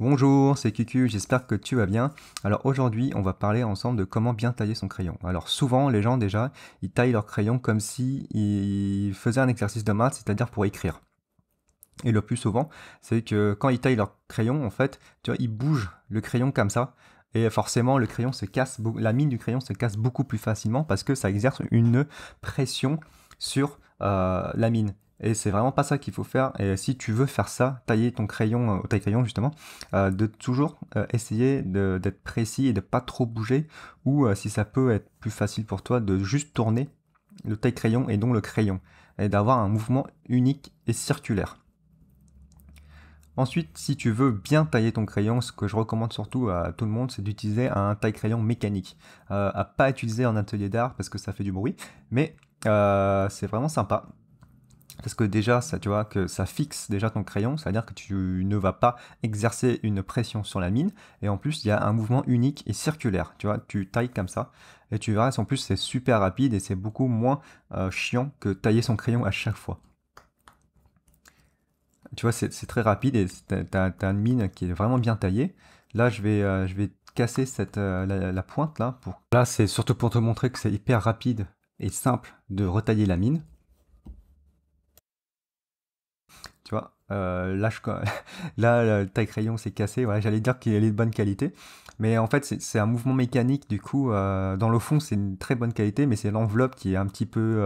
Bonjour, c'est Cucu, j'espère que tu vas bien. Alors aujourd'hui, on va parler ensemble de comment bien tailler son crayon. Alors souvent, les gens déjà, ils taillent leur crayon comme si ils faisaient un exercice de maths, c'est-à-dire pour écrire. Et le plus souvent, c'est que quand ils taillent leur crayon, en fait, tu vois, ils bougent le crayon comme ça. Et forcément, le crayon se casse, la mine du crayon se casse beaucoup plus facilement parce que ça exerce une pression sur la mine. Et c'est vraiment pas ça qu'il faut faire. Et si tu veux faire ça, tailler ton crayon au taille-crayon justement, de toujours essayer d'être précis et de pas trop bouger. Ou si ça peut être plus facile pour toi, de juste tourner le taille-crayon et donc le crayon. Et d'avoir un mouvement unique et circulaire. Ensuite, si tu veux bien tailler ton crayon, ce que je recommande surtout à tout le monde, c'est d'utiliser un taille-crayon mécanique. À pas utiliser en atelier d'art parce que ça fait du bruit, mais c'est vraiment sympa. Parce que déjà, ça, tu vois, que ça fixe déjà ton crayon, c'est-à-dire que tu ne vas pas exercer une pression sur la mine, et en plus, il y a un mouvement unique et circulaire, tu vois, tu tailles comme ça, et tu verras, en plus, c'est super rapide et c'est beaucoup moins chiant que tailler son crayon à chaque fois. Tu vois, c'est très rapide et t'as une mine qui est vraiment bien taillée. Là, je vais casser la pointe là. Là, c'est surtout pour te montrer que c'est hyper rapide et simple de retailler la mine. Tu vois, là, le taille-crayon s'est cassé. Voilà, j'allais dire qu'il est de bonne qualité. Mais en fait, c'est un mouvement mécanique. Du coup, dans le fond, c'est une très bonne qualité, mais c'est l'enveloppe qui est un petit peu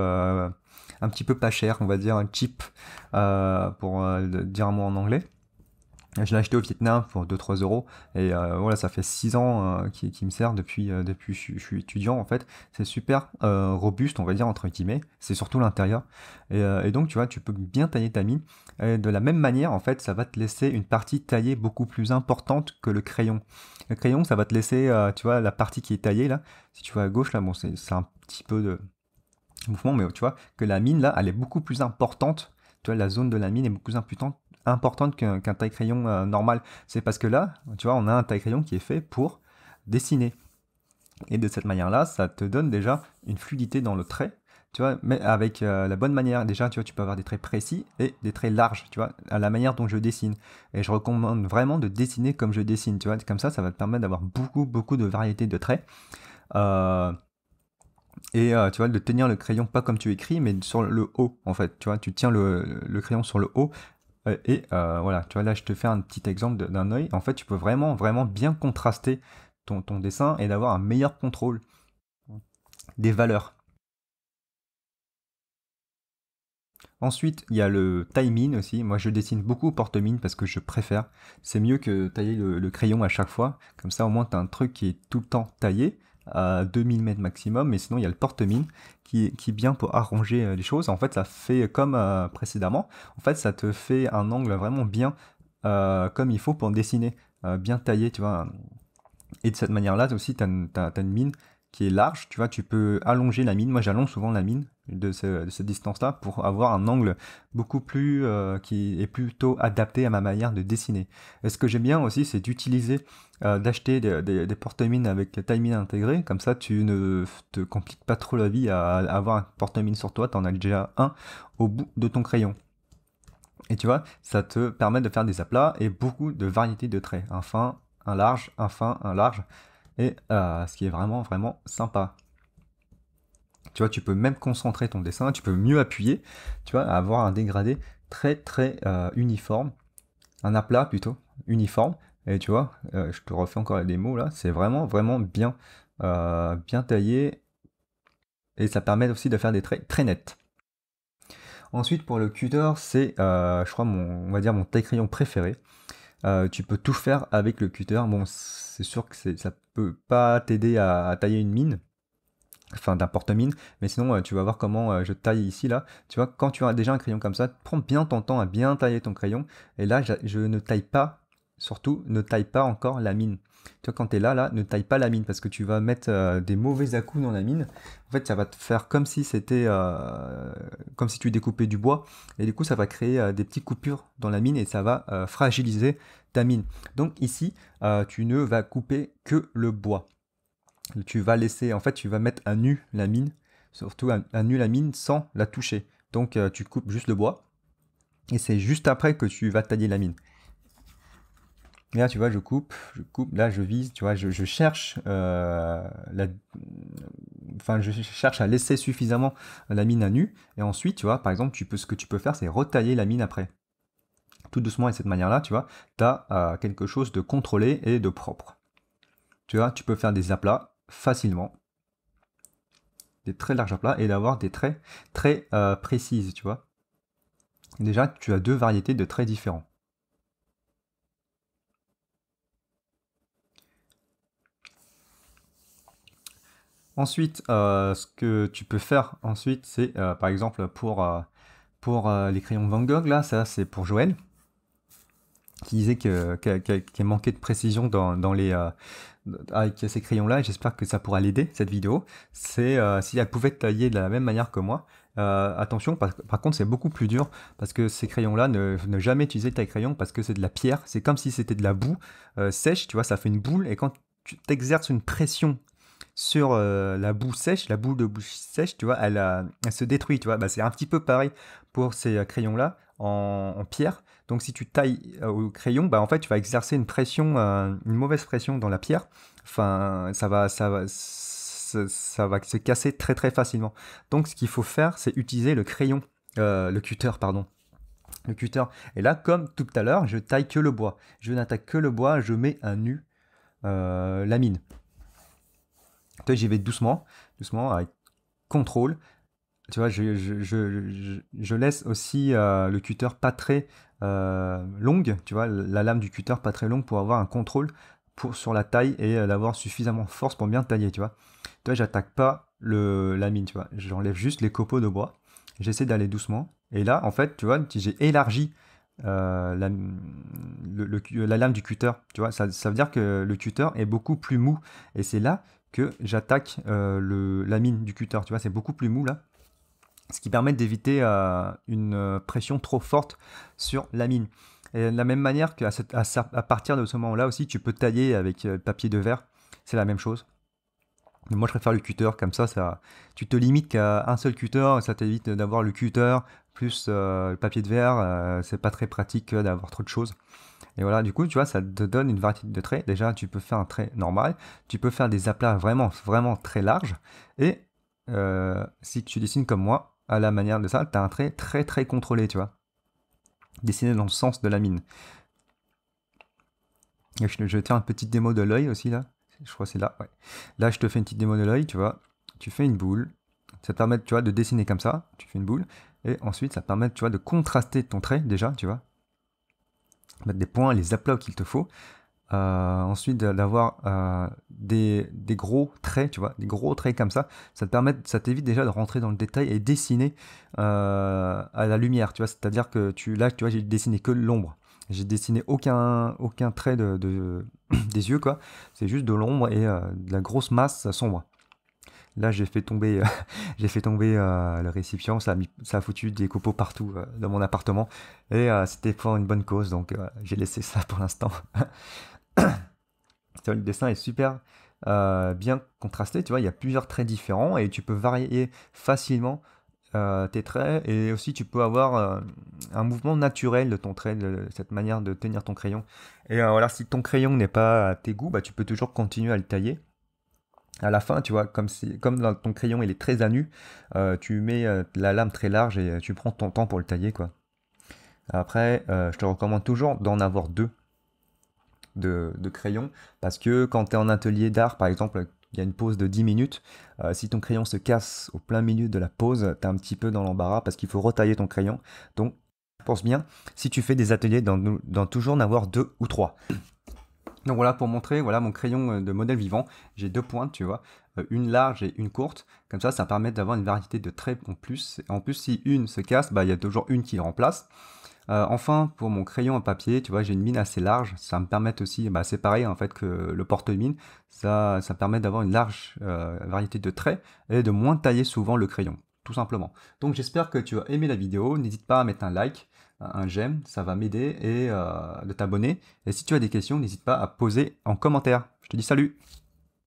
pas cher, on va dire, un cheap, pour dire un mot en anglais. Je l'ai acheté au Vietnam pour 2-3 euros et voilà, ça fait 6 ans qu'il me sert depuis que je suis étudiant en fait. C'est super robuste, on va dire entre guillemets. C'est surtout l'intérieur et donc tu vois, tu peux bien tailler ta mine. Et de la même manière, en fait, ça va te laisser une partie taillée beaucoup plus importante que le crayon. Le crayon, ça va te laisser, tu vois, la partie qui est taillée là. Si tu vois à gauche là, bon, c'est un petit peu de mouvement, mais tu vois que la mine là, elle est beaucoup plus importante. Tu vois, la zone de la mine est beaucoup plus importante qu'un taille-crayon normal. C'est parce que là, tu vois, on a un taille-crayon qui est fait pour dessiner. Et de cette manière-là, ça te donne déjà une fluidité dans le trait. Tu vois, mais avec la bonne manière, déjà, tu vois, tu peux avoir des traits précis et des traits larges, tu vois, à la manière dont je dessine. Et je recommande vraiment de dessiner comme je dessine, tu vois, comme ça va te permettre d'avoir beaucoup de variétés de traits. Euh, et tu vois, de tenir le crayon pas comme tu écris, mais sur le haut, en fait. Tu vois, tu tiens le crayon sur le haut. Voilà, tu vois, là, je te fais un petit exemple d'un œil. En fait, tu peux vraiment bien contraster ton dessin et d'avoir un meilleur contrôle des valeurs. Ensuite, il y a le tie-mine aussi. Moi, je dessine beaucoup au porte-mine parce que je préfère. C'est mieux que tailler le crayon à chaque fois. Comme ça, au moins, tu as un truc qui est tout le temps taillé à 2 mm maximum. Mais sinon, il y a le porte-mine qui est bien pour arranger les choses. En fait, ça fait comme précédemment. En fait, ça te fait un angle vraiment bien comme il faut pour dessiner. Bien taillé, tu vois. Et de cette manière-là, aussi, tu as, une mine qui est large. Tu vois, tu peux allonger la mine. Moi, j'allonge souvent la mine de cette distance-là pour avoir un angle beaucoup plus qui est plutôt adapté à ma manière de dessiner. Et ce que j'aime bien aussi, c'est d'utiliser, d'acheter des porte-mines avec taille-mine intégré. Comme ça, tu ne te compliques pas trop la vie à avoir un porte-mine sur toi. Tu en as déjà un au bout de ton crayon. Et tu vois, ça te permet de faire des aplats et beaucoup de variétés de traits. Un fin, un large, un fin, un large. Et ce qui est vraiment sympa. Tu vois, tu peux même concentrer ton dessin, tu peux mieux appuyer, tu vois, avoir un dégradé très uniforme, un aplat plutôt, uniforme. Et tu vois, je te refais encore les mots là, c'est vraiment bien taillé et ça permet aussi de faire des traits très nets. Ensuite, pour le cutter, c'est, je crois, on va dire mon taille-crayon préféré. Tu peux tout faire avec le cutter. Bon, c'est sûr que ça peut pas t'aider à tailler une mine, enfin d'un porte-mine, mais sinon tu vas voir comment je taille ici là. Tu vois, quand tu as déjà un crayon comme ça, prends bien ton temps à bien tailler ton crayon. Et là, je ne taille pas, surtout ne taille pas encore la mine. Tu vois, quand tu es là, ne taille pas la mine parce que tu vas mettre des mauvais à-coups dans la mine. En fait, ça va te faire comme si c'était comme si tu découpais du bois. Et du coup, ça va créer des petites coupures dans la mine et ça va fragiliser ta mine. Donc ici, tu ne vas couper que le bois. Tu vas laisser, en fait, tu vas mettre à nu la mine, surtout à nu la mine sans la toucher. Donc tu coupes juste le bois et c'est juste après que tu vas tailler la mine. Et là, tu vois, je coupe, là, je vise, tu vois, je cherche enfin, je cherche à laisser suffisamment la mine à nu. Et ensuite, tu vois, par exemple, ce que tu peux faire, c'est retailler la mine après. Tout doucement et de cette manière-là, tu vois, tu as quelque chose de contrôlé et de propre. Tu vois, tu peux faire des aplats facilement, des très larges aplats, et d'avoir des traits très précises, tu vois. Déjà, tu as deux variétés de traits différents. Ensuite, ce que tu peux faire ensuite, c'est par exemple pour les crayons Van Gogh, là, ça c'est pour Joël, qui disait qu'il manquait de précision avec ces crayons-là, et j'espère que ça pourra l'aider, cette vidéo. C'est si elle pouvait tailler de la même manière que moi. Attention, par contre, c'est beaucoup plus dur, parce que ces crayons-là, ne jamais utiliser de taille-crayon, parce que c'est de la pierre, c'est comme si c'était de la boue sèche, tu vois, ça fait une boule, et quand tu t'exerces une pression sur la boue sèche, la boule de boue sèche, tu vois, elle se détruit, tu vois. Bah, c'est un petit peu pareil pour ces crayons-là en pierre. Donc si tu tailles au crayon, bah, en fait, tu vas exercer une pression, une mauvaise pression dans la pierre. Enfin, ça va se casser très très facilement. Donc ce qu'il faut faire, c'est utiliser le crayon, le cutter, pardon. Le cutter. Et là, comme tout à l'heure, je taille que le bois. Je n'attaque que le bois, je mets à nu la mine. J'y vais doucement, doucement, avec contrôle. Tu vois, je laisse aussi le cutter pas très longue, tu vois, la lame du cutter pas très longue pour avoir un contrôle sur la taille et d'avoir suffisamment de force pour bien tailler, tu vois. Tu vois, j'attaque pas la mine, tu vois. J'enlève juste les copeaux de bois. J'essaie d'aller doucement. Et là, en fait, tu vois, j'ai élargi la lame du cutter, tu vois. Ça veut dire que le cutter est beaucoup plus mou. Et c'est là que j'attaque la mine du cutter, tu vois, c'est beaucoup plus mou là. Ce qui permet d'éviter une pression trop forte sur la mine. Et de la même manière qu'à partir de ce moment-là aussi, tu peux tailler avec le papier de verre, c'est la même chose. Mais moi, je préfère le cutter, comme tu te limites qu'à un seul cutter, ça t'évite d'avoir le cutter plus le papier de verre, c'est pas très pratique d'avoir trop de choses. Et voilà, du coup, tu vois, ça te donne une variété de traits. Déjà, tu peux faire un trait normal, tu peux faire des aplats vraiment, vraiment très larges. Et si tu dessines comme moi, à la manière de ça, tu as un trait très, très contrôlé, tu vois. Dessiné dans le sens de la mine. Et je vais te faire une petite démo de l'œil aussi, là. Je crois que c'est là, ouais. Là, je te fais une petite démo de l'œil, tu vois. Tu fais une boule. Ça te permet, tu vois, de dessiner comme ça. Tu fais une boule. Et ensuite, ça te permet, tu vois, de contraster ton trait, déjà, tu vois. Mettre des points, les aplats qu'il te faut. Ensuite d'avoir des gros traits, tu vois, des gros traits comme ça t'évite déjà de rentrer dans le détail et dessiner à la lumière, tu vois, c'est-à-dire que là, tu vois, j'ai dessiné que l'ombre, j'ai dessiné aucun trait des yeux, quoi, c'est juste de l'ombre et de la grosse masse sombre. Là, j'ai fait tomber, le récipient, ça a foutu des copeaux partout dans mon appartement, et c'était pour une bonne cause, donc j'ai laissé ça pour l'instant. Le dessin est super bien contrasté, tu vois, il y a plusieurs traits différents et tu peux varier facilement tes traits et aussi tu peux avoir un mouvement naturel de ton trait, de cette manière de tenir ton crayon. Et voilà, si ton crayon n'est pas à tes goûts, bah, tu peux toujours continuer à le tailler. À la fin, tu vois, comme dans ton crayon il est très à nu, tu mets la lame très large et tu prends ton temps pour le tailler, quoi. Après, je te recommande toujours d'en avoir deux de crayon, parce que quand tu es en atelier d'art, par exemple, il y a une pause de 10 minutes, si ton crayon se casse au plein milieu de la pause, tu es un petit peu dans l'embarras parce qu'il faut retailler ton crayon. Donc, pense bien, si tu fais des ateliers, d'en toujours en avoir deux ou trois. Donc voilà, pour montrer, voilà mon crayon de modèle vivant, j'ai deux pointes, tu vois, une large et une courte. Comme ça permet d'avoir une variété de traits en plus. En plus, si une se casse, bah, il y a toujours une qui le remplace. Enfin, pour mon crayon à papier, tu vois, j'ai une mine assez large. Ça me permet aussi, bah, c'est pareil en fait que le porte-mine. Ça permet d'avoir une large variété de traits et de moins tailler souvent le crayon, tout simplement. Donc j'espère que tu as aimé la vidéo. N'hésite pas à mettre un like, un j'aime, ça va m'aider et de t'abonner. Et si tu as des questions, n'hésite pas à poser en commentaire. Je te dis salut!